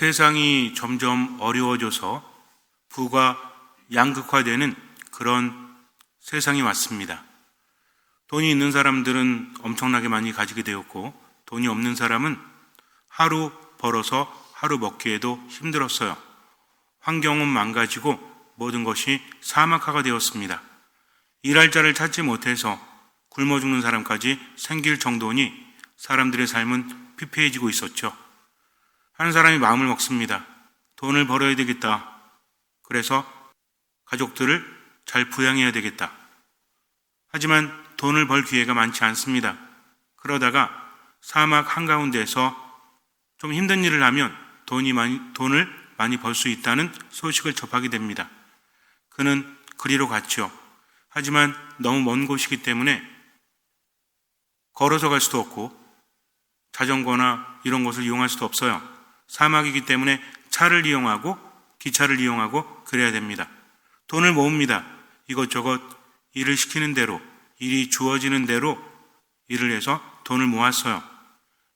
세상이 점점 어려워져서 부가 양극화되는 그런 세상이 왔습니다. 돈이 있는 사람들은 엄청나게 많이 가지게 되었고, 돈이 없는 사람은 하루 벌어서 하루 먹기에도 힘들었어요. 환경은 망가지고 모든 것이 사막화가 되었습니다. 일할 자를 찾지 못해서 굶어 죽는 사람까지 생길 정도니 사람들의 삶은 피폐해지고 있었죠. 한 사람이 마음을 먹습니다. 돈을 벌어야 되겠다. 그래서 가족들을 잘 부양해야 되겠다. 하지만 돈을 벌 기회가 많지 않습니다. 그러다가 사막 한가운데서 좀 힘든 일을 하면 돈을 많이 벌 수 있다는 소식을 접하게 됩니다. 그는 그리로 갔죠. 하지만 너무 먼 곳이기 때문에 걸어서 갈 수도 없고 자전거나 이런 것을 이용할 수도 없어요. 사막이기 때문에 차를 이용하고 기차를 이용하고 그래야 됩니다. 돈을 모읍니다. 이것저것 일을 시키는 대로, 일이 주어지는 대로 일을 해서 돈을 모았어요.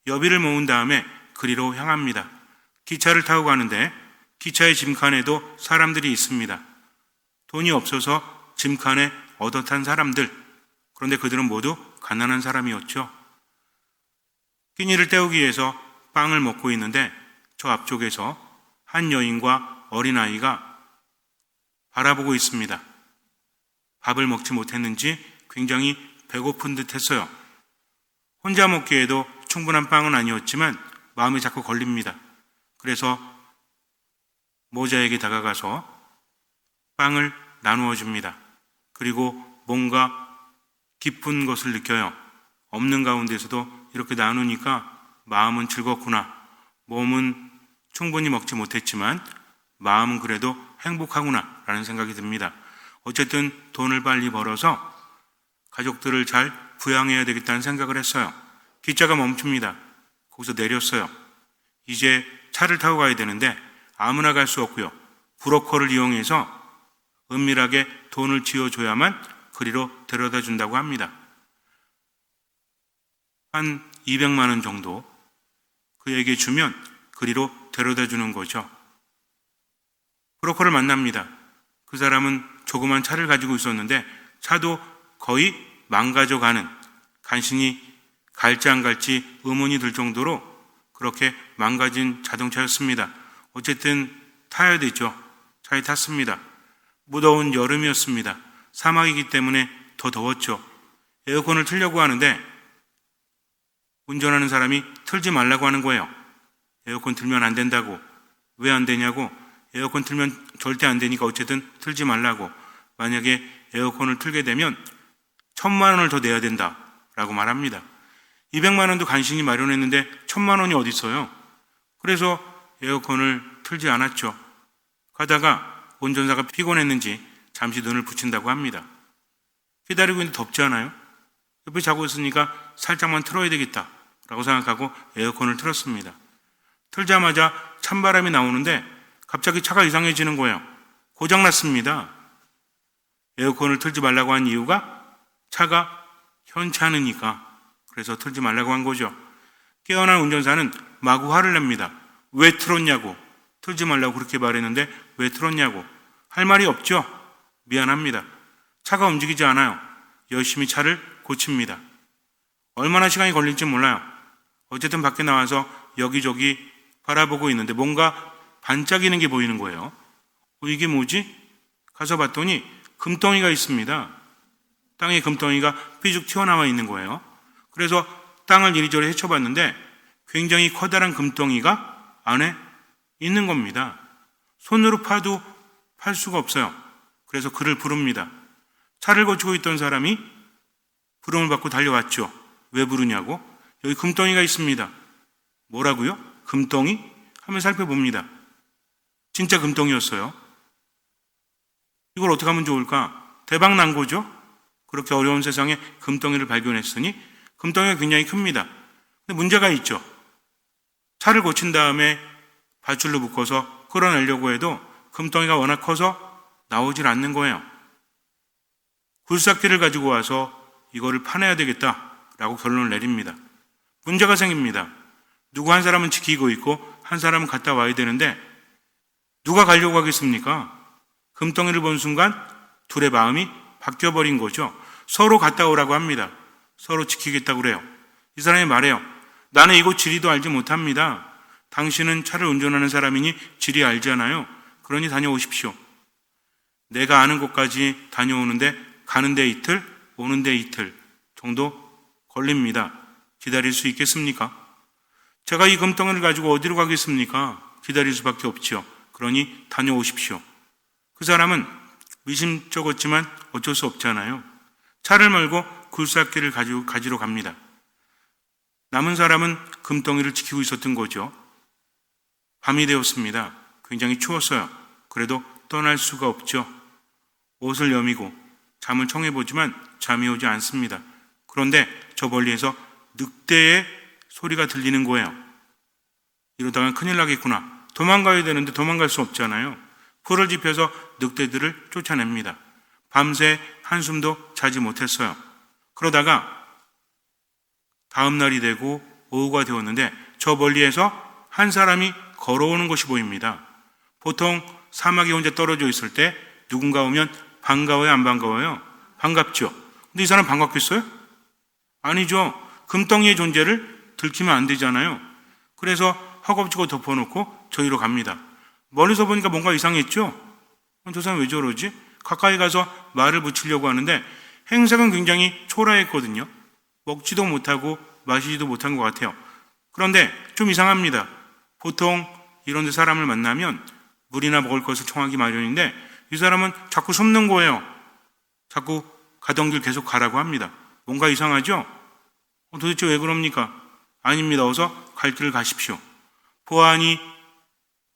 여비를 모은 다음에 그리로 향합니다. 기차를 타고 가는데 기차의 짐칸에도 사람들이 있습니다. 돈이 없어서 짐칸에 얻어 탄 사람들, 그런데 그들은 모두 가난한 사람이었죠. 끼니를 때우기 위해서 빵을 먹고 있는데 저 앞쪽에서 한 여인과 어린아이가 바라보고 있습니다. 밥을 먹지 못했는지 굉장히 배고픈 듯 했어요. 혼자 먹기에도 충분한 빵은 아니었지만 마음이 자꾸 걸립니다. 그래서 모자에게 다가가서 빵을 나누어 줍니다. 그리고 뭔가 기쁜 것을 느껴요. 없는 가운데서도 이렇게 나누니까 마음은 즐겁구나. 몸은 충분히 먹지 못했지만 마음은 그래도 행복하구나 라는 생각이 듭니다. 어쨌든 돈을 빨리 벌어서 가족들을 잘 부양해야 되겠다는 생각을 했어요. 기차가 멈춥니다. 거기서 내렸어요. 이제 차를 타고 가야 되는데 아무나 갈 수 없고요. 브로커를 이용해서 은밀하게 돈을 쥐어줘야만 그리로 데려다 준다고 합니다. 한 200만 원 정도 그에게 주면 그리로 데려다 주는 거죠. 브로커를 만납니다. 그 사람은 조그만 차를 가지고 있었는데 차도 거의 망가져가는, 간신히 갈지 안 갈지 의문이 들 정도로 그렇게 망가진 자동차였습니다. 어쨌든 타야 되죠. 차에 탔습니다. 무더운 여름이었습니다. 사막이기 때문에 더 더웠죠. 에어컨을 틀려고 하는데 운전하는 사람이 틀지 말라고 하는 거예요. 에어컨 틀면 안 된다고. 왜 안 되냐고. 에어컨 틀면 절대 안 되니까 어쨌든 틀지 말라고. 만약에 에어컨을 틀게 되면 1,000만 원을 더 내야 된다라고 말합니다. 200만 원도 간신히 마련했는데 1,000만 원이 어디 있어요. 그래서 에어컨을 틀지 않았죠. 가다가 운전사가 피곤했는지 잠시 눈을 붙인다고 합니다. 기다리고 있는데 덥지 않아요? 옆에 자고 있으니까 살짝만 틀어야 되겠다라고 생각하고 에어컨을 틀었습니다. 틀자마자 찬바람이 나오는데 갑자기 차가 이상해지는 거예요. 고장났습니다. 에어컨을 틀지 말라고 한 이유가 차가 현찮으니까. 그래서 틀지 말라고 한 거죠. 깨어난 운전사는 마구 화를 냅니다. 왜 틀었냐고. 틀지 말라고 그렇게 말했는데 왜 틀었냐고. 할 말이 없죠. 미안합니다. 차가 움직이지 않아요. 열심히 차를 고칩니다. 얼마나 시간이 걸릴지 몰라요. 어쨌든 밖에 나와서 여기저기 바라보고 있는데 뭔가 반짝이는 게 보이는 거예요. 이게 뭐지? 가서 봤더니 금덩이가 있습니다. 땅에 금덩이가 삐죽 튀어나와 있는 거예요. 그래서 땅을 이리저리 헤쳐봤는데 굉장히 커다란 금덩이가 안에 있는 겁니다. 손으로 파도 팔 수가 없어요. 그래서 그를 부릅니다. 차를 고치고 있던 사람이 부름을 받고 달려왔죠. 왜 부르냐고? 여기 금덩이가 있습니다. 뭐라고요? 금덩이? 하면 살펴봅니다. 진짜 금덩이였어요. 이걸 어떻게 하면 좋을까? 대박 난 거죠? 그렇게 어려운 세상에 금덩이를 발견했으니 금덩이가 굉장히 큽니다. 근데 문제가 있죠. 차를 고친 다음에 밧줄로 묶어서 끌어내려고 해도 금덩이가 워낙 커서 나오질 않는 거예요. 굴삭기를 가지고 와서 이거를 파내야 되겠다라고 결론을 내립니다. 문제가 생깁니다. 누구 한 사람은 지키고 있고 한 사람은 갔다 와야 되는데 누가 가려고 하겠습니까? 금덩이를 본 순간 둘의 마음이 바뀌어버린 거죠. 서로 갔다 오라고 합니다. 서로 지키겠다고 그래요. 이 사람이 말해요. 나는 이곳 지리도 알지 못합니다. 당신은 차를 운전하는 사람이니 지리 알잖아요. 그러니 다녀오십시오. 내가 아는 곳까지 다녀오는데 가는데 이틀, 오는데 이틀 정도 걸립니다. 기다릴 수 있겠습니까? 제가 이 금덩이를 가지고 어디로 가겠습니까? 기다릴 수밖에 없지요. 그러니 다녀오십시오. 그 사람은 미심쩍었지만 어쩔 수 없잖아요. 차를 몰고 굴삭기를 가지러 갑니다. 남은 사람은 금덩이를 지키고 있었던 거죠. 밤이 되었습니다. 굉장히 추웠어요. 그래도 떠날 수가 없죠. 옷을 여미고 잠을 청해보지만 잠이 오지 않습니다. 그런데 저 멀리에서 늑대의 소리가 들리는 거예요. 이러다가 큰일 나겠구나. 도망가야 되는데 도망갈 수 없잖아요. 풀을 짚여서 늑대들을 쫓아냅니다. 밤새 한숨도 자지 못했어요. 그러다가 다음 날이 되고 오후가 되었는데 저 멀리에서 한 사람이 걸어오는 것이 보입니다. 보통 사막에 혼자 떨어져 있을 때 누군가 오면 반가워요, 안 반가워요? 반갑죠. 근데 이 사람 반갑겠어요? 아니죠. 금덩이의 존재를 들키면 안 되잖아요. 그래서 허겁지겁 덮어놓고 저기로 갑니다. 멀리서 보니까 뭔가 이상했죠? 저 사람 왜 저러지? 가까이 가서 말을 붙이려고 하는데 행색은 굉장히 초라했거든요. 먹지도 못하고 마시지도 못한 것 같아요. 그런데 좀 이상합니다. 보통 이런 데 사람을 만나면 물이나 먹을 것을 청하기 마련인데 이 사람은 자꾸 숨는 거예요. 자꾸 가던 길 계속 가라고 합니다. 뭔가 이상하죠? 도대체 왜 그럽니까? 아닙니다. 어서 갈 길을 가십시오. 보아하니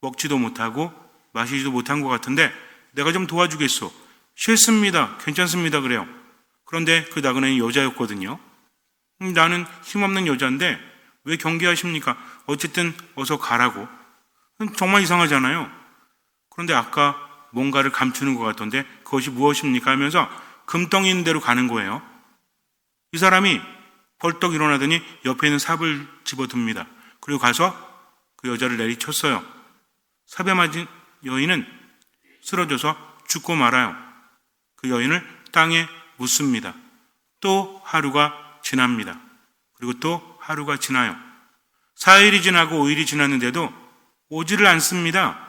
먹지도 못하고 마시지도 못한 것 같은데 내가 좀 도와주겠소. 싫습니다. 괜찮습니다. 그래요. 그런데 그 나그네는 여자였거든요. 나는 힘없는 여자인데 왜 경계하십니까? 어쨌든 어서 가라고. 정말 이상하잖아요. 그런데 아까 뭔가를 감추는 것 같던데 그것이 무엇입니까? 하면서 금덩이 있는 대로 가는 거예요. 이 사람이 벌떡 일어나더니 옆에 있는 삽을 집어듭니다. 그리고 가서 그 여자를 내리쳤어요. 삽에 맞은 여인은 쓰러져서 죽고 말아요. 그 여인을 땅에 묻습니다. 또 하루가 지납니다. 그리고 또 하루가 지나요. 4일이 지나고 5일이 지났는데도 오지를 않습니다.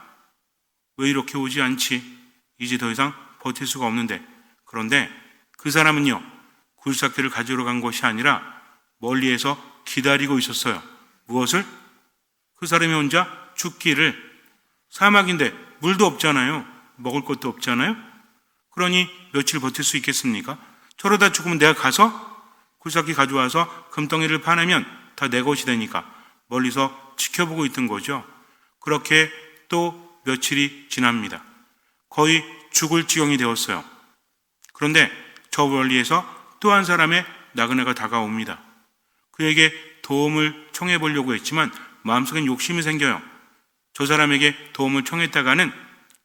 왜 이렇게 오지 않지? 이제 더 이상 버틸 수가 없는데. 그런데 그 사람은요, 굴삭기를 가지러 간 것이 아니라 멀리에서 기다리고 있었어요. 무엇을? 그 사람이 혼자 죽기를. 사막인데 물도 없잖아요. 먹을 것도 없잖아요. 그러니 며칠 버틸 수 있겠습니까? 저러다 죽으면 내가 가서 굴삭기 가져와서 금덩이를 파내면 다 내 것이 되니까 멀리서 지켜보고 있던 거죠. 그렇게 또 며칠이 지납니다. 거의 죽을 지경이 되었어요. 그런데 저 멀리에서 또 한 사람의 나그네가 다가옵니다. 그에게 도움을 청해 보려고 했지만 마음속엔 욕심이 생겨요. 저 사람에게 도움을 청했다가는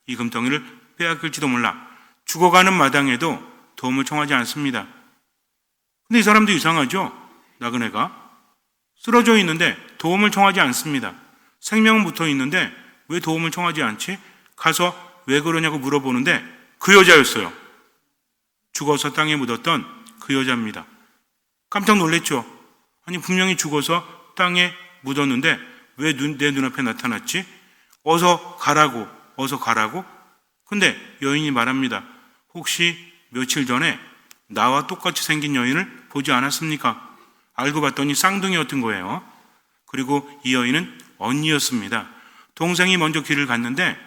이 금덩이를 빼앗길지도 몰라. 죽어가는 마당에도 도움을 청하지 않습니다. 근데 이 사람도 이상하죠? 나그네가 쓰러져 있는데 도움을 청하지 않습니다. 생명은 붙어 있는데 왜 도움을 청하지 않지? 가서 왜 그러냐고 물어보는데 그 여자였어요. 죽어서 땅에 묻었던 그 여자입니다. 깜짝 놀랐죠? 아니 분명히 죽어서 땅에 묻었는데 왜 내 눈앞에 나타났지? 어서 가라고, 어서 가라고? 근데 여인이 말합니다. 혹시 며칠 전에 나와 똑같이 생긴 여인을 보지 않았습니까? 알고 봤더니 쌍둥이였던 거예요. 그리고 이 여인은 언니였습니다. 동생이 먼저 길을 갔는데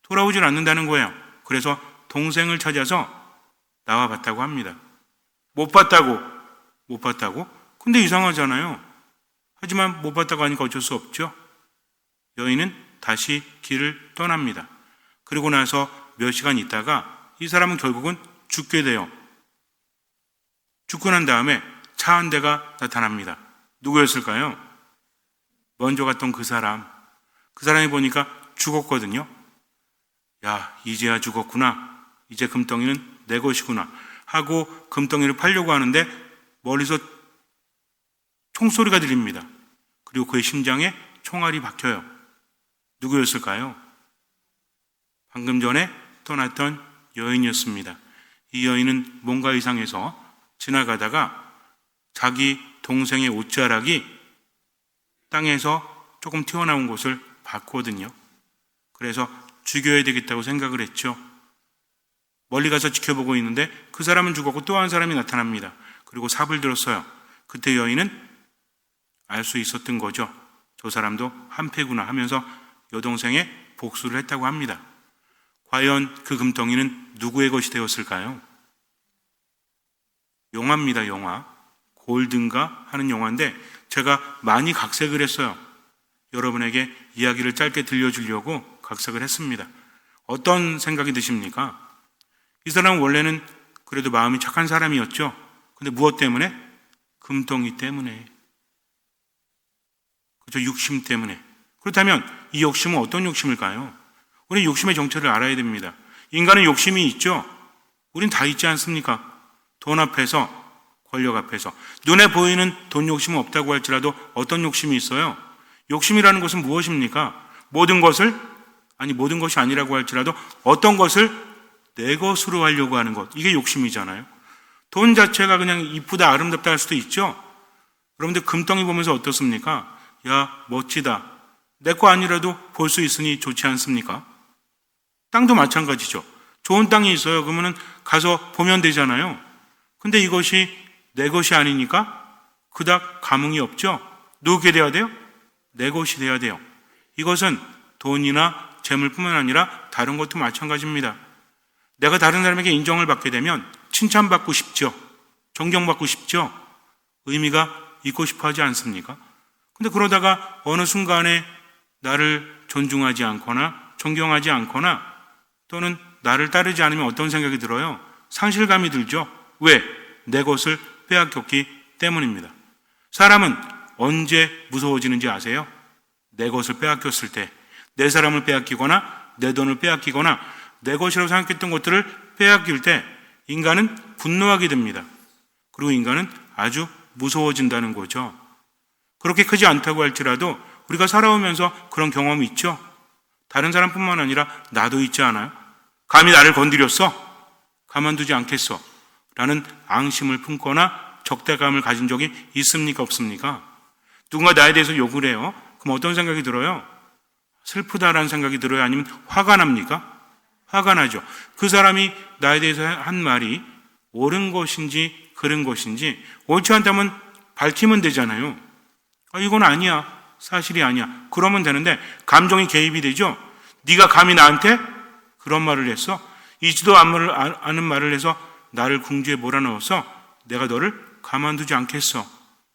돌아오질 않는다는 거예요. 그래서 동생을 찾아서 나와 봤다고 합니다. 못 봤다고? 근데 이상하잖아요. 하지만 못 봤다고 하니까 어쩔 수 없죠. 여인은 다시 길을 떠납니다. 그리고 나서 몇 시간 있다가 이 사람은 결국은 죽게 돼요. 죽고 난 다음에 차 한 대가 나타납니다. 누구였을까요? 먼저 갔던 그 사람이 보니까 죽었거든요. 야, 이제야 죽었구나. 이제 금덩이는 내 것이구나 하고 금덩이를 팔려고 하는데 멀리서 총소리가 들립니다. 그리고 그의 심장에 총알이 박혀요. 누구였을까요? 방금 전에 떠났던 여인이었습니다. 이 여인은 뭔가 이상해서 지나가다가 자기 동생의 옷자락이 땅에서 조금 튀어나온 것을 봤거든요. 그래서 죽여야 되겠다고 생각을 했죠. 멀리 가서 지켜보고 있는데 그 사람은 죽었고 또 한 사람이 나타납니다. 그리고 삽을 들었어요. 그때 여인은 알 수 있었던 거죠. 저 사람도 한패구나 하면서 여동생의 복수를 했다고 합니다. 과연 그 금덩이는 누구의 것이 되었을까요? 영화입니다. 영화. 골든가 하는 영화인데 제가 많이 각색을 했어요. 여러분에게 이야기를 짧게 들려주려고 각색을 했습니다. 어떤 생각이 드십니까? 이 사람은 원래는 그래도 마음이 착한 사람이었죠. 근데 무엇 때문에? 금덩이 때문에. 그렇죠. 육심 때문에. 그렇다면 이 욕심은 어떤 욕심일까요? 우리 욕심의 정체를 알아야 됩니다. 인간은 욕심이 있죠. 우린 다 있지 않습니까? 돈 앞에서, 권력 앞에서. 눈에 보이는 돈 욕심은 없다고 할지라도 어떤 욕심이 있어요? 욕심이라는 것은 무엇입니까? 모든 것이 아니라고 할지라도 어떤 것을 내 것으로 하려고 하는 것. 이게 욕심이잖아요. 돈 자체가 그냥 이쁘다, 아름답다 할 수도 있죠. 여러분들 금덩이 보면서 어떻습니까? 야, 멋지다. 내 거 아니라도 볼 수 있으니 좋지 않습니까? 땅도 마찬가지죠. 좋은 땅이 있어요. 그러면 가서 보면 되잖아요. 근데 이것이 내 것이 아니니까 그닥 감흥이 없죠. 누구게 돼야 돼요? 내 것이 돼야 돼요. 이것은 돈이나 재물뿐만 아니라 다른 것도 마찬가지입니다. 내가 다른 사람에게 인정을 받게 되면 칭찬받고 싶죠. 존경받고 싶죠. 의미가 있고 싶어 하지 않습니까? 근데 그러다가 어느 순간에 나를 존중하지 않거나 존경하지 않거나 또는 나를 따르지 않으면 어떤 생각이 들어요? 상실감이 들죠. 왜? 내 것을 빼앗겼기 때문입니다. 사람은 언제 무서워지는지 아세요? 내 것을 빼앗겼을 때, 내 사람을 빼앗기거나 내 돈을 빼앗기거나 내 것이라고 생각했던 것들을 빼앗길 때 인간은 분노하게 됩니다. 그리고 인간은 아주 무서워진다는 거죠. 그렇게 크지 않다고 할지라도 우리가 살아오면서 그런 경험이 있죠. 다른 사람뿐만 아니라 나도 있지 않아요? 감히 나를 건드렸어? 가만두지 않겠어? 라는 앙심을 품거나 적대감을 가진 적이 있습니까? 없습니까? 누군가 나에 대해서 욕을 해요. 그럼 어떤 생각이 들어요? 슬프다라는 생각이 들어요? 아니면 화가 납니까? 화가 나죠. 그 사람이 나에 대해서 한 말이 옳은 것인지 그른 것인지 옳지 않다면 밝히면 되잖아요. 이건 아니야. 사실이 아니야. 그러면 되는데 감정이 개입이 되죠. 네가 감히 나한테 그런 말을 했어? 이지도 않은 말을 해서 나를 궁지에 몰아넣어서 내가 너를 가만두지 않겠어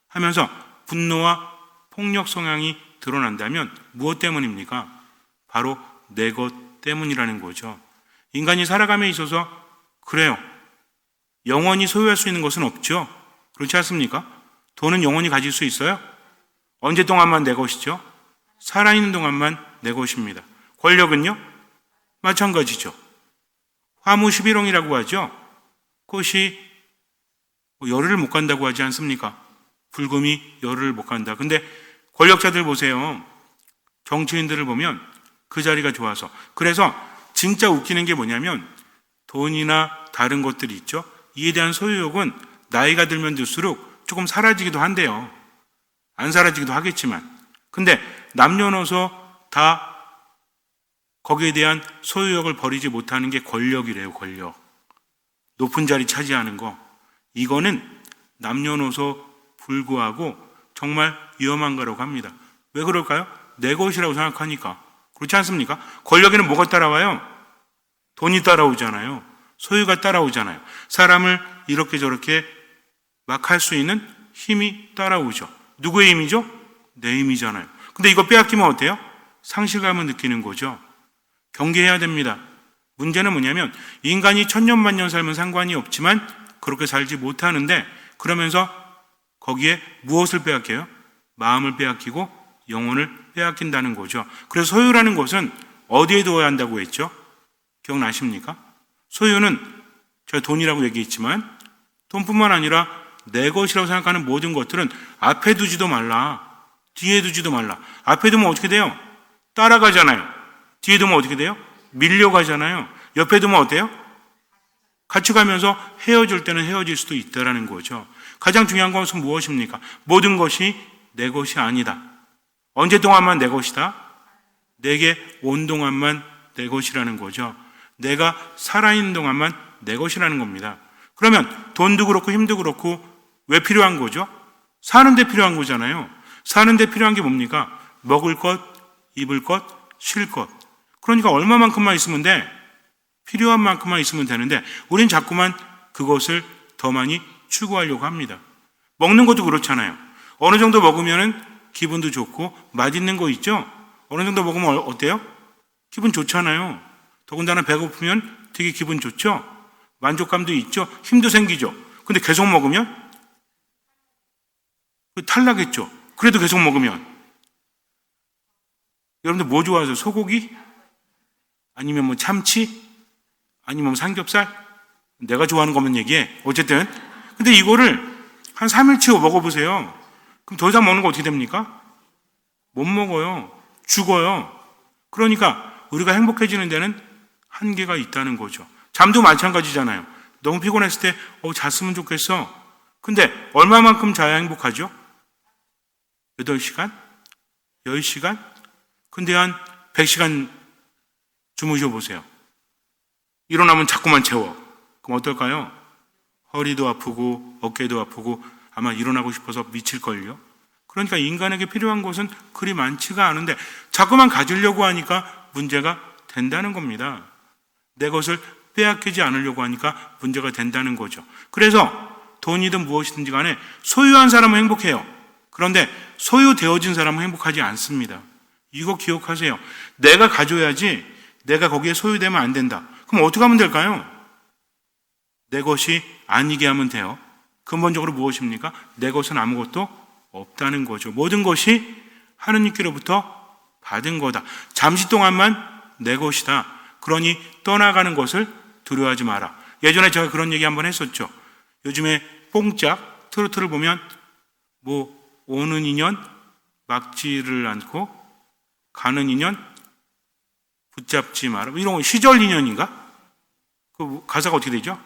하면서 분노와 폭력 성향이 드러난다면 무엇 때문입니까? 바로 내 것 때문이라는 거죠. 인간이 살아감에 있어서 그래요. 영원히 소유할 수 있는 것은 없죠. 그렇지 않습니까? 돈은 영원히 가질 수 있어요? 언제 동안만 내 것이죠? 살아있는 동안만 내 것입니다. 권력은요? 마찬가지죠. 화무 11홍이라고 하죠. 꽃이 열흘을 못 간다고 하지 않습니까? 불금이 열흘을 못 간다. 근데 권력자들 보세요. 정치인들을 보면 그 자리가 좋아서. 그래서 진짜 웃기는 게 뭐냐면 돈이나 다른 것들이 있죠. 이에 대한 소유욕은 나이가 들면 들수록 조금 사라지기도 한대요. 안 사라지기도 하겠지만. 근데 남녀노소 다 거기에 대한 소유욕을 버리지 못하는 게 권력이래요. 권력. 높은 자리 차지하는 거. 이거는 남녀노소 불구하고 정말 위험한 거라고 합니다. 왜 그럴까요? 내 것이라고 생각하니까. 그렇지 않습니까? 권력에는 뭐가 따라와요? 돈이 따라오잖아요. 소유가 따라오잖아요. 사람을 이렇게 저렇게 막 할 수 있는 힘이 따라오죠. 누구의 힘이죠? 내 힘이잖아요. 근데 이거 빼앗기면 어때요? 상실감을 느끼는 거죠. 경계해야 됩니다. 문제는 뭐냐면 인간이 천년만년 살면 상관이 없지만 그렇게 살지 못하는데 그러면서 거기에 무엇을 빼앗겨요? 마음을 빼앗기고 영혼을 빼앗긴다는 거죠. 그래서 소유라는 것은 어디에 두어야 한다고 했죠? 기억나십니까? 소유는 제가 돈이라고 얘기했지만 돈뿐만 아니라 내 것이라고 생각하는 모든 것들은 앞에 두지도 말라. 뒤에 두지도 말라. 앞에 두면 어떻게 돼요? 따라가잖아요. 뒤에 두면 어떻게 돼요? 밀려가잖아요. 옆에 두면 어때요? 같이 가면서 헤어질 때는 헤어질 수도 있다라는 거죠. 가장 중요한 것은 무엇입니까? 모든 것이 내 것이 아니다. 언제 동안만 내 것이다? 내게 온 동안만 내 것이라는 거죠. 내가 살아있는 동안만 내 것이라는 겁니다. 그러면 돈도 그렇고 힘도 그렇고 왜 필요한 거죠? 사는데 필요한 거잖아요. 사는데 필요한 게 뭡니까? 먹을 것, 입을 것, 쉴 것. 그러니까 얼마만큼만 있으면 돼? 필요한 만큼만 있으면 되는데 우린 자꾸만 그것을 더 많이 추구하려고 합니다. 먹는 것도 그렇잖아요. 어느 정도 먹으면 기분도 좋고 맛있는 거 있죠? 어느 정도 먹으면 어때요? 기분 좋잖아요. 더군다나 배고프면 되게 기분 좋죠? 만족감도 있죠? 힘도 생기죠? 근데 계속 먹으면 탈나겠죠? 그래도 계속 먹으면 여러분들 뭐 좋아하세요? 소고기? 아니면 뭐 참치? 아니면 삼겹살? 내가 좋아하는 것만 얘기해. 어쨌든 근데 이거를 한 3일치 먹어보세요. 그럼 더 이상 먹는 거 어떻게 됩니까? 못 먹어요. 죽어요. 그러니까 우리가 행복해지는 데는 한계가 있다는 거죠. 잠도 마찬가지잖아요. 너무 피곤했을 때 잤으면 좋겠어. 근데 얼마만큼 자야 행복하죠? 8시간? 10시간? 근데 한 100시간 주무셔 보세요. 일어나면 자꾸만 채워. 그럼 어떨까요? 허리도 아프고 어깨도 아프고 아마 일어나고 싶어서 미칠걸요. 그러니까 인간에게 필요한 것은 그리 많지가 않은데 자꾸만 가지려고 하니까 문제가 된다는 겁니다. 내 것을 빼앗기지 않으려고 하니까 문제가 된다는 거죠. 그래서 돈이든 무엇이든지 간에 소유한 사람은 행복해요. 그런데 소유되어진 사람은 행복하지 않습니다. 이거 기억하세요. 내가 가져야지 내가 거기에 소유되면 안 된다. 그럼 어떻게 하면 될까요? 내 것이 아니게 하면 돼요. 근본적으로 무엇입니까? 내 것은 아무것도 없다는 거죠. 모든 것이 하느님께로부터 받은 거다. 잠시 동안만 내 것이다. 그러니 떠나가는 것을 두려워하지 마라. 예전에 제가 그런 얘기 한번 했었죠. 요즘에 뽕짝 트로트를 보면 뭐 오는 인연 막지를 않고 가는 인연 붙잡지 마라. 이런 거 시절 인연인가? 그 가사가 어떻게 되죠?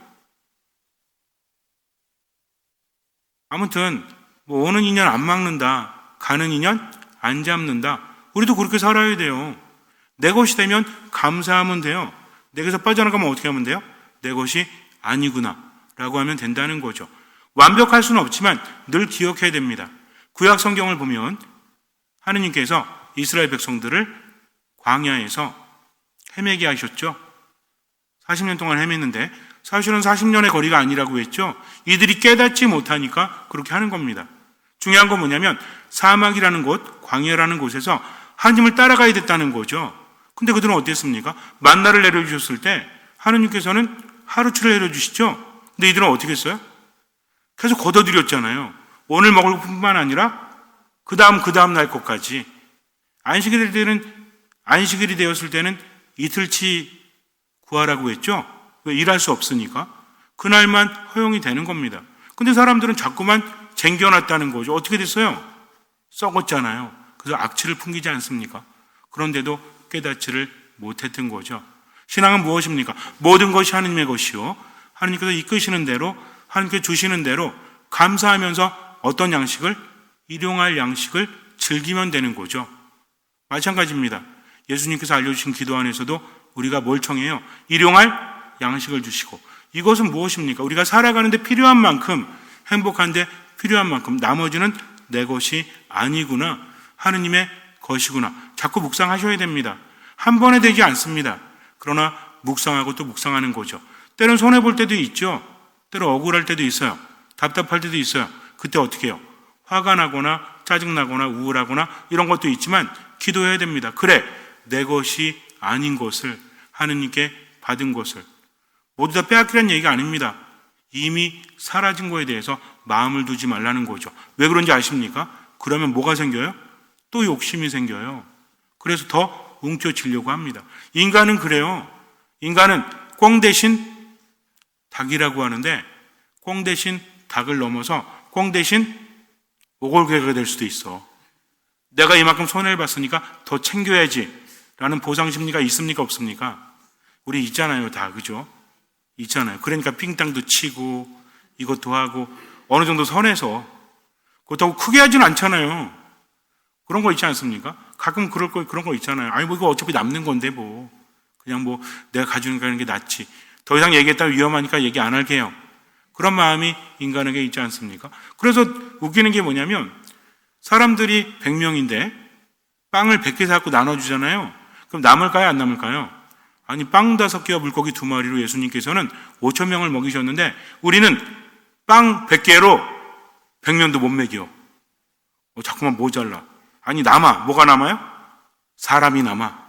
아무튼 뭐 오는 인연 안 막는다. 가는 인연 안 잡는다. 우리도 그렇게 살아야 돼요. 내 것이 되면 감사하면 돼요. 내게서 빠져나가면 어떻게 하면 돼요? 내 것이 아니구나 라고 하면 된다는 거죠. 완벽할 수는 없지만 늘 기억해야 됩니다. 구약 성경을 보면 하느님께서 이스라엘 백성들을 광야에서 헤매게 하셨죠. 40년 동안 헤맸는데 사실은 40년의 거리가 아니라고 했죠. 이들이 깨닫지 못하니까 그렇게 하는 겁니다. 중요한 건 뭐냐면 사막이라는 곳, 광야라는 곳에서 하나님을 따라가야 됐다는 거죠. 근데 그들은 어땠습니까? 만나를 내려주셨을 때 하느님께서는 하루치를 내려주시죠. 근데 이들은 어떻게 했어요? 계속 걷어들였잖아요. 오늘 먹을 뿐만 아니라 그 다음 날 것까지. 안식일이 되었을 때는 이틀치 구하라고 했죠. 왜? 일할 수 없으니까. 그날만 허용이 되는 겁니다. 근데 사람들은 자꾸만 쟁겨놨다는 거죠. 어떻게 됐어요? 썩었잖아요. 그래서 악취를 풍기지 않습니까? 그런데도 깨닫지를 못했던 거죠. 신앙은 무엇입니까? 모든 것이 하느님의 것이요. 하느님께서 이끄시는 대로, 하느님께서 주시는 대로 감사하면서 어떤 양식을? 일용할 양식을 즐기면 되는 거죠. 마찬가지입니다. 예수님께서 알려주신 기도 안에서도 우리가 뭘 청해요? 일용할 양식을 주시고. 이것은 무엇입니까? 우리가 살아가는데 필요한 만큼, 행복한데 필요한 만큼, 나머지는 내 것이 아니구나, 하느님의 것이구나. 자꾸 묵상하셔야 됩니다. 한 번에 되지 않습니다. 그러나 묵상하고 또 묵상하는 거죠. 때론 손해볼 때도 있죠. 때론 억울할 때도 있어요. 답답할 때도 있어요. 그때 어떻게 해요? 화가 나거나 짜증나거나 우울하거나 이런 것도 있지만 기도해야 됩니다. 그래, 내 것이 아닌 것을, 하느님께 받은 것을 모두 다 빼앗기라는 얘기가 아닙니다. 이미 사라진 거에 대해서 마음을 두지 말라는 거죠. 왜 그런지 아십니까? 그러면 뭐가 생겨요? 또 욕심이 생겨요. 그래서 더 움켜쥐려고 합니다. 인간은 그래요. 인간은 꽁 대신 닭이라고 하는데 꽁 대신 닭을 넘어서 꽁 대신 오골개가 될 수도 있어. 내가 이만큼 손해를 봤으니까 더 챙겨야지. 라는 보상 심리가 있습니까? 없습니까? 우리 있잖아요, 다. 그죠? 있잖아요. 그러니까 삥땅도 치고 이것도 하고 어느 정도 선에서 그렇다고 크게 하진 않잖아요. 그런 거 있지 않습니까? 가끔 그런 거 있잖아요. 아니, 뭐 이거 어차피 남는 건데 뭐. 그냥 뭐 내가 가지고 가는 게 낫지. 더 이상 얘기했다면 위험하니까 얘기 안 할게요. 그런 마음이 인간에게 있지 않습니까? 그래서 웃기는 게 뭐냐면 사람들이 100명인데 빵을 100개 사갖고 나눠주잖아요. 그럼 남을까요? 안 남을까요? 아니, 빵 5개와 물고기 2마리로 예수님께서는 5,000명을 먹이셨는데 우리는 빵 100개로 100명도 못 먹여. 자꾸만 모자라. 아니, 남아. 뭐가 남아요? 사람이 남아.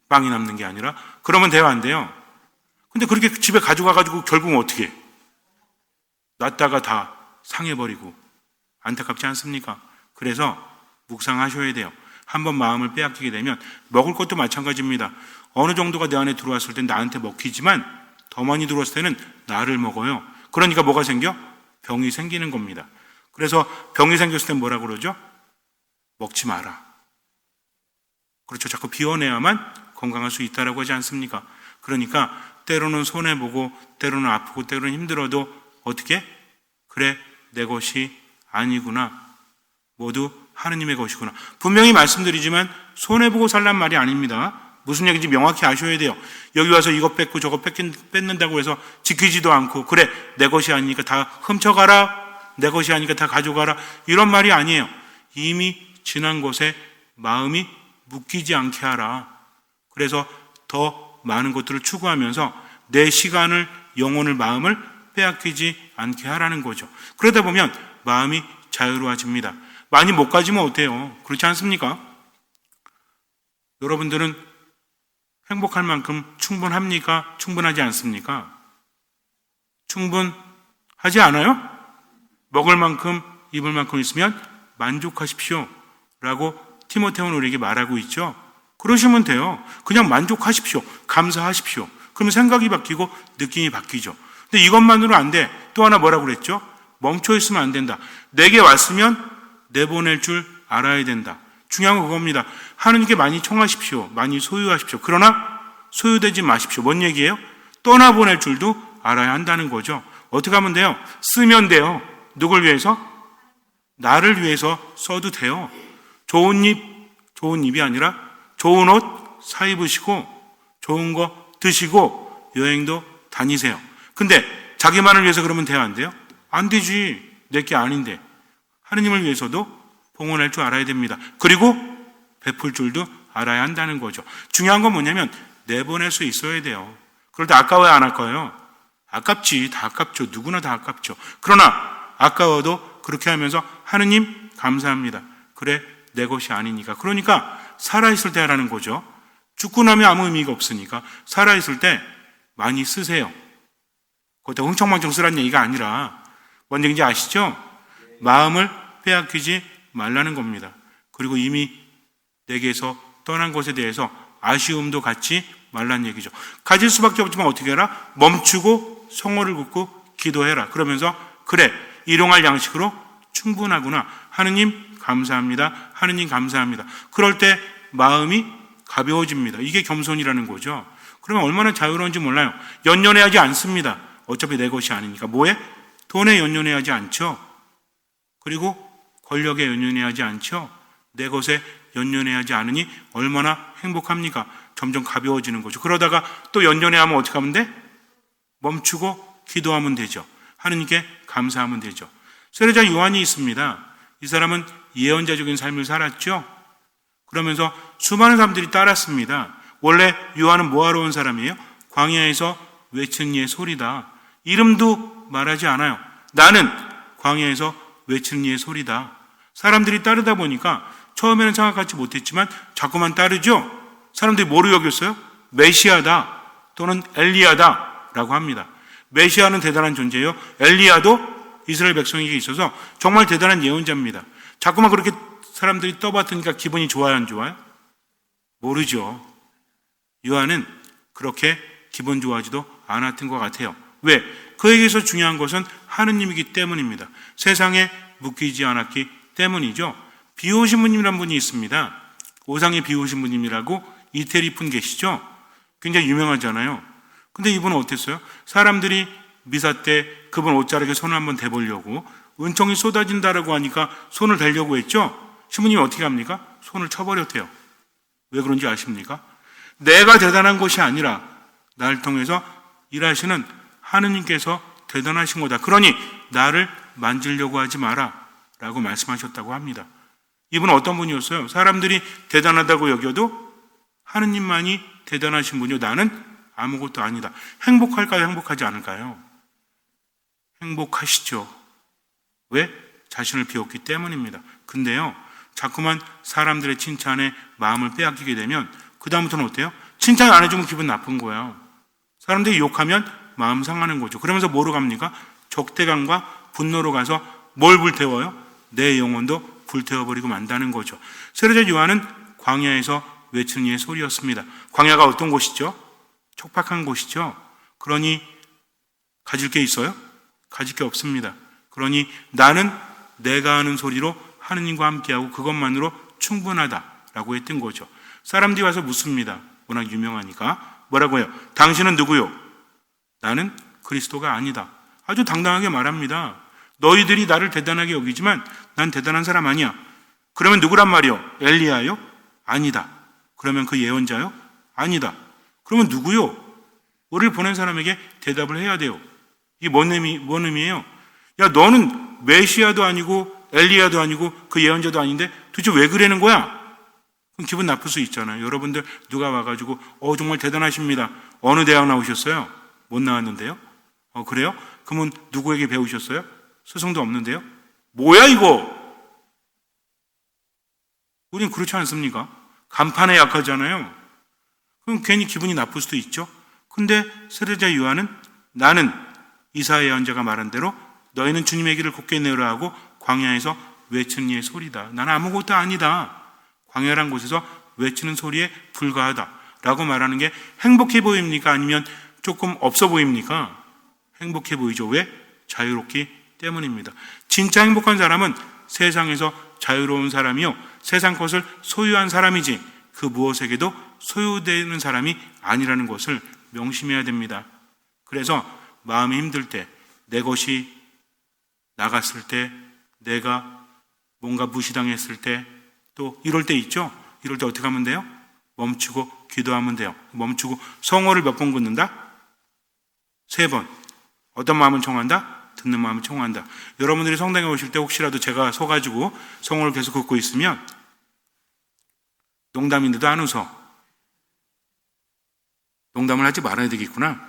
빵이 남는 게 아니라. 그러면 돼요, 안 돼요? 근데 그렇게 집에 가져가가지고 결국은 어떻게 해? 놨다가 다 상해버리고. 안타깝지 않습니까? 그래서 묵상하셔야 돼요. 한번 마음을 빼앗기게 되면 먹을 것도 마찬가지입니다. 어느 정도가 내 안에 들어왔을 땐 나한테 먹히지만 더 많이 들어왔을 때는 나를 먹어요. 그러니까 뭐가 생겨? 병이 생기는 겁니다. 그래서 병이 생겼을 땐 뭐라 그러죠? 먹지 마라. 그렇죠. 자꾸 비워내야만 건강할 수 있다라고 하지 않습니까? 그러니까 때로는 손해보고 때로는 아프고 때로는 힘들어도 어떻게? 그래, 내 것이 아니구나. 모두 하느님의 것이구나. 분명히 말씀드리지만 손해보고 살란 말이 아닙니다. 무슨 얘기인지 명확히 아셔야 돼요. 여기 와서 이거 뺏고 저거 뺏는다고 해서 지키지도 않고 그래, 내 것이 아니니까 다 훔쳐가라. 내 것이 아니니까 다 가져가라. 이런 말이 아니에요. 이미 지난 것에 마음이 묶이지 않게 하라. 그래서 더 많은 것들을 추구하면서 내 시간을, 영혼을, 마음을 빼앗기지 않게 하라는 거죠. 그러다 보면 마음이 자유로워집니다. 많이 못 가지면 어때요? 그렇지 않습니까? 여러분들은 행복할 만큼 충분합니까? 충분하지 않습니까? 충분하지 않아요? 먹을 만큼, 입을 만큼 있으면 만족하십시오. 라고 디모데는 우리에게 말하고 있죠. 그러시면 돼요. 그냥 만족하십시오. 감사하십시오. 그러면 생각이 바뀌고 느낌이 바뀌죠. 근데 이것만으로 안 돼. 또 하나 뭐라고 그랬죠? 멈춰 있으면 안 된다. 내게 왔으면 내보낼 줄 알아야 된다. 중요한 건 그겁니다. 하느님께 많이 청하십시오. 많이 소유하십시오. 그러나 소유되지 마십시오. 뭔 얘기예요? 떠나보낼 줄도 알아야 한다는 거죠. 어떻게 하면 돼요? 쓰면 돼요. 누굴 위해서? 나를 위해서 써도 돼요. 좋은 입이 아니라 좋은 옷 사 입으시고 좋은 거 드시고 여행도 다니세요. 근데 자기만을 위해서 그러면 돼요, 안 돼요? 안 되지. 내게 아닌데. 하느님을 위해서도 봉헌할 줄 알아야 됩니다. 그리고 베풀 줄도 알아야 한다는 거죠. 중요한 건 뭐냐면 내보낼 수 있어야 돼요. 그럴 때 아까워야 안 할까요? 아깝지. 다 아깝죠. 누구나 다 아깝죠. 그러나 아까워도 그렇게 하면서 하느님 감사합니다. 그래, 내 것이 아니니까. 그러니까 살아있을 때 하라는 거죠. 죽고 나면 아무 의미가 없으니까 살아있을 때 많이 쓰세요. 그것도 흥청망청 쓰라는 얘기가 아니라 뭔 얘기인지 아시죠? 마음을 빼앗기지 말라는 겁니다. 그리고 이미 내게서 떠난 것에 대해서 아쉬움도 갖지 말라는 얘기죠. 가질 수밖에 없지만 어떻게 해라? 멈추고 성호를 긋고 기도해라. 그러면서 그래, 일용할 양식으로 충분하구나. 하느님 감사합니다. 하느님 감사합니다. 그럴 때 마음이 가벼워집니다. 이게 겸손이라는 거죠. 그러면 얼마나 자유로운지 몰라요. 연연해하지 않습니다. 어차피 내 것이 아니니까. 뭐에? 돈에 연연해하지 않죠. 그리고 권력에 연연해하지 않죠. 내 것에 연연해하지 않으니 얼마나 행복합니까? 점점 가벼워지는 거죠. 그러다가 또 연연해하면 어떻게 하면 돼? 멈추고 기도하면 되죠. 하느님께 감사하면 되죠. 세례자 요한이 있습니다. 이 사람은 예언자적인 삶을 살았죠. 그러면서 수많은 사람들이 따랐습니다. 원래 요한은 뭐하러 온 사람이에요? 광야에서 외치는 이의 소리다. 이름도 말하지 않아요. 나는 광야에서 외치는 이의 소리다. 사람들이 따르다 보니까 처음에는 생각하지 못했지만 자꾸만 따르죠. 사람들이 뭐로 여겼어요? 메시아다 또는 엘리야다 라고 합니다. 메시아는 대단한 존재예요. 엘리야도 이스라엘 백성에게 있어서 정말 대단한 예언자입니다. 자꾸만 그렇게 사람들이 떠받으니까 기분이 좋아요, 안 좋아요? 모르죠. 요한은 그렇게 기분 좋아하지도 않았던 것 같아요. 왜? 그에게서 중요한 것은 하느님이기 때문입니다. 세상에 묶이지 않았기 때문이죠. 비오신부님이라는 분이 있습니다. 오상의 비오신부님이라고 이태리분 계시죠? 굉장히 유명하잖아요. 근데 이분은 어땠어요? 사람들이 미사 때 그분 옷자락에 손을 한번 대보려고 은총이 쏟아진다라고 하니까 손을 대려고 했죠? 신부님이 어떻게 합니까? 손을 쳐버렸대요. 왜 그런지 아십니까? 내가 대단한 것이 아니라 나를 통해서 일하시는 하느님께서 대단하신 거다. 그러니 나를 만지려고 하지 마라 라고 말씀하셨다고 합니다. 이분은 어떤 분이었어요? 사람들이 대단하다고 여겨도 하느님만이 대단하신 분이요, 나는 아무것도 아니다. 행복할까요? 행복하지 않을까요? 행복하시죠. 왜? 자신을 비웠기 때문입니다. 근데요, 자꾸만 사람들의 칭찬에 마음을 빼앗기게 되면 그 다음부터는 어때요? 칭찬 안 해주면 기분 나쁜 거예요. 사람들이 욕하면 마음 상하는 거죠. 그러면서 뭐로 갑니까? 적대감과 분노로 가서 뭘 불태워요? 내 영혼도 불태워버리고 만다는 거죠. 세례자 요한은 광야에서 외치는 이의 소리였습니다. 광야가 어떤 곳이죠? 촉박한 곳이죠. 그러니 가질 게 있어요? 가질 게 없습니다. 그러니 나는 내가 하는 소리로 하느님과 함께하고 그것만으로 충분하다라고 했던 거죠. 사람들이 와서 묻습니다. 워낙 유명하니까. 뭐라고 해요? 당신은 누구요? 나는 그리스도가 아니다. 아주 당당하게 말합니다. 너희들이 나를 대단하게 여기지만 난 대단한 사람 아니야. 그러면 누구란 말이요? 엘리야요? 아니다. 그러면 그 예언자요? 아니다. 그러면 누구요? 우리를 보낸 사람에게 대답을 해야 돼요. 이게 뭔 의미예요? 야, 너는 메시아도 아니고 엘리야도 아니고 그 예언자도 아닌데 도대체 왜 그러는 거야? 그럼 기분 나쁠 수 있잖아요. 여러분들 누가 와가지고 정말 대단하십니다. 어느 대학 나오셨어요? 못 나왔는데요? 그래요? 그러면 누구에게 배우셨어요? 스승도 없는데요? 뭐야 이거? 우린 그렇지 않습니까? 간판에 약하잖아요. 그럼 괜히 기분이 나쁠 수도 있죠. 근데 세례자 요한은 나는 이사야 예언자가 말한 대로 너희는 주님의 길을 곧게 내으라 하고 광야에서 외치는 이의 소리다. 나는 아무것도 아니다. 광야란 곳에서 외치는 소리에 불과하다 라고 말하는 게 행복해 보입니까? 아니면 조금 없어 보입니까? 행복해 보이죠. 왜? 자유롭기 때문입니다. 진짜 행복한 사람은 세상에서 자유로운 사람이요, 세상 것을 소유한 사람이지 그 무엇에게도 소유되는 사람이 아니라는 것을 명심해야 됩니다. 그래서 마음이 힘들 때, 내 것이 나갔을 때, 내가 뭔가 무시당했을 때, 또 이럴 때 있죠? 이럴 때 어떻게 하면 돼요? 멈추고 기도하면 돼요. 멈추고 성호를 몇 번 긋는다? 3번. 어떤 마음은 청한다? 듣는 마음은 청한다. 여러분들이 성당에 오실 때 혹시라도 제가 서가지고 성호를 계속 긋고 있으면 농담인데도 안 웃어. 농담을 하지 말아야 되겠구나.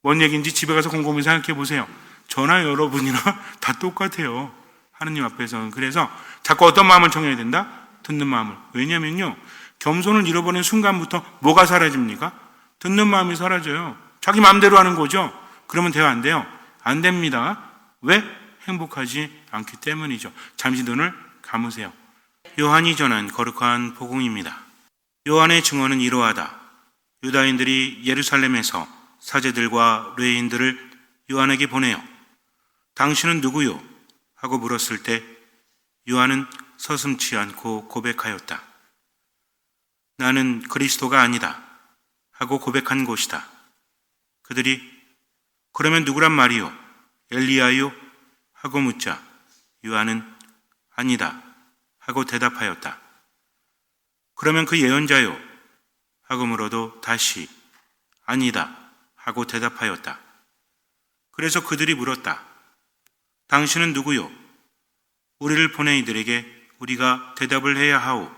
뭔 얘기인지 집에 가서 곰곰이 생각해 보세요. 저나 여러분이나 다 똑같아요. 하느님 앞에서는. 그래서 자꾸 어떤 마음을 청해야 된다? 듣는 마음을. 왜냐면요, 겸손을 잃어버린 순간부터 뭐가 사라집니까? 듣는 마음이 사라져요. 자기 마음대로 하는 거죠. 그러면 돼요, 안 돼요? 안 됩니다. 왜? 행복하지 않기 때문이죠. 잠시 눈을 감으세요. 요한이 전한 거룩한 복음입니다. 요한의 증언은 이러하다. 유다인들이 예루살렘에서 사제들과 레위인들을 요한에게 보내요. 당신은 누구요? 하고 물었을 때 요한은 서슴지 않고 고백하였다. 나는 그리스도가 아니다 하고 고백한 것이다. 그들이 그러면 누구란 말이요? 엘리야요? 하고 묻자 요한은 아니다 하고 대답하였다. 그러면 그 예언자요? 하고 물어도 다시 아니다 하고 대답하였다. 그래서 그들이 물었다. 당신은 누구요? 우리를 보낸 이들에게 우리가 대답을 해야 하오.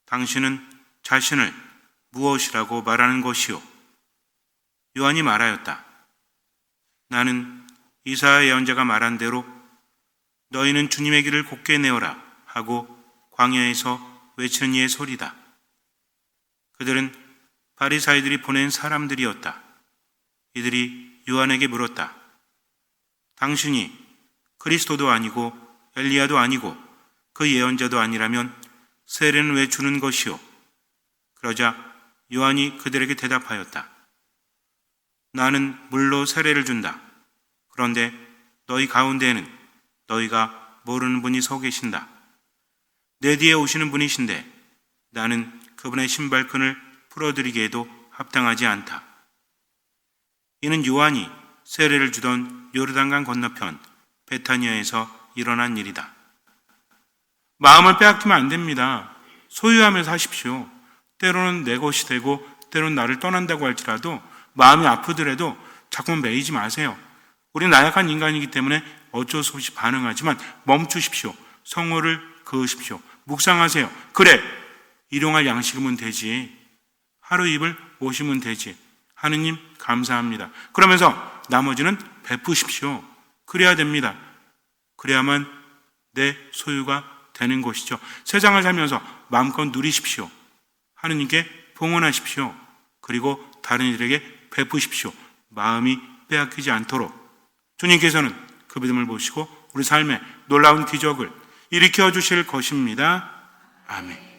당신은 자신을 무엇이라고 말하는 것이요? 요한이 말하였다. 나는 이사야 예언자가 말한 대로 너희는 주님의 길을 곧게 내어라 하고 광야에서 외치는 이의 소리다. 그들은 바리사이들이 보낸 사람들이었다. 이들이 요한에게 물었다. 당신이 그리스도도 아니고 엘리야도 아니고 그 예언자도 아니라면 세례는 왜 주는 것이요? 그러자 요한이 그들에게 대답하였다. 나는 물로 세례를 준다. 그런데 너희 가운데에는 너희가 모르는 분이 서 계신다. 내 뒤에 오시는 분이신데 나는 그분의 신발끈을 풀어드리기에도 합당하지 않다. 이는 요한이 세례를 주던 요르단강 건너편 베타니아에서 일어난 일이다. 마음을 빼앗기면 안 됩니다. 소유하면서 하십시오. 때로는 내 것이 되고 때로는 나를 떠난다고 할지라도 마음이 아프더라도 자꾸만 매이지 마세요. 우리는 나약한 인간이기 때문에 어쩔 수 없이 반응하지만 멈추십시오. 성호를 그으십시오. 묵상하세요. 그래, 일용할 양식이면 되지. 하루 입을 옷이면 되지. 하느님 감사합니다. 그러면서 나머지는 베푸십시오. 그래야 됩니다. 그래야만 내 소유가 되는 것이죠. 세상을 살면서 마음껏 누리십시오. 하느님께 봉헌하십시오. 그리고 다른 이들에게 베푸십시오. 마음이 빼앗기지 않도록. 주님께서는 그 믿음을 보시고 우리 삶에 놀라운 기적을 일으켜 주실 것입니다. 아멘.